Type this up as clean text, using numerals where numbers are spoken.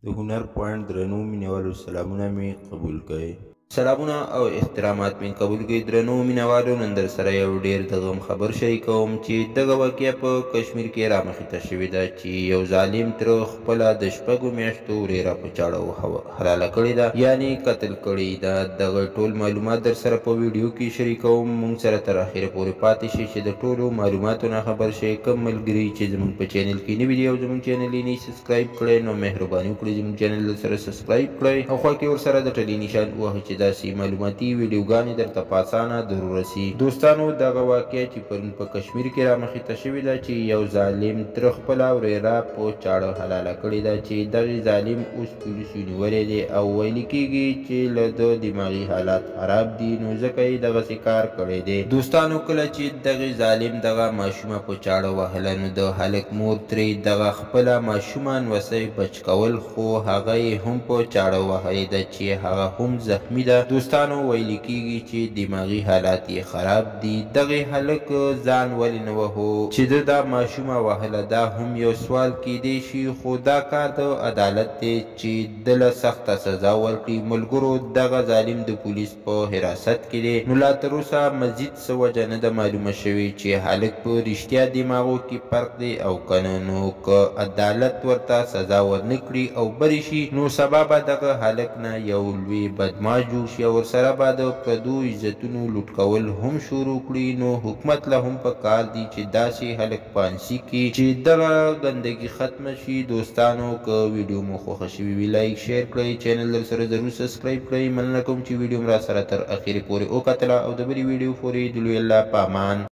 د هنر پوینټ درنو مینوالو سلامونه مې قبول کړئ. سلامونه او احترامات مې قبول کړئ. درنو مینوالو، نن در سره یو ډېر د غم خبر شریکوم چې دغه واقعه په کشمیر کې رامخې ته شوې ده چې یو ظالم تر خپله د شپږو میاشتو ورېره په چاړه حلاله کړې ده، یعنې قتل کړې ده. دغه ټول معلومات در سره په ویډیو کې شریکوم. موږ سره تر اخره پورې پاتې شئ چې د ټولو معلوماتو نه خبر شئ. کوم ملګري چې زموږ په چینل کې نوي دي او زموږ چینل یې نه سبسکرایب کړی، نو مهرباني وکړئ زموږ چینل در سره سبسکرایب کړئ او خوا کې ورسره د ټلي نشان ووهئ چې داسې معلوماتي ویډیوګانې درته په اسانه در ورسي. دوستانو، دغه واقعه چې پرون په کشمیر کې رامخې ته شوې ده چې یو ظالم تر خپله ورېره په چاړه حلاله کړې ده، چې دغه ظالم اوس پولیسو نیولی دی او ویل کېږي چې له ده دماغي حالات خراب دي، نو ځکه یې دغسې کار کړی دی. دوستانو، کله چې دغه ظالم دغه ماشومه په چاړه وهله، نو د هلک مور ترې دغه خپله ماشومه نوسۍ بچ کول، خو هغه یې هم په چاړه وهلې ده چې هغه هم زخمی ده. دوستانو، ویل کېږي چې دماغي حالات یې خراب دي. دغه هلک ځان ولې نه وهو چې ده دا ماشومه وهله؟ دا هم یو سوال کیدی شي، خو دا کار د عدالت دی چې ده له سخته سزا ورکړي. ملګرو، دغه ظالم د پولیس په حراست کې دی، نو لا تر اوسه مزید څه وجه نه ده معلومه شوې چې هلک په رښتیا دماغو کې فرق دی او که نه. نو که عدالت ورته سزا ورنه کړي او بری شي، نو سبا به دغه هلک نه یو لوی بدماش جوړ شي او ورسره به د پردو عزتونو لوټ کول هم شروع کړي. نو حکومت له هم په کار دی چې داسې هلک پانسي کړي چې دغه ګندګي ختمه شي. دوستانو، که ویډیو مو خوښه شوې وي، لایک شیر کړئ، چینل در سره ضرور سبسکرایب کړئ. مننه کوم چې ویډیو م را سره تر اخرې پورې وکتله او د بلې ویډیو پورې د لوی الله په امان.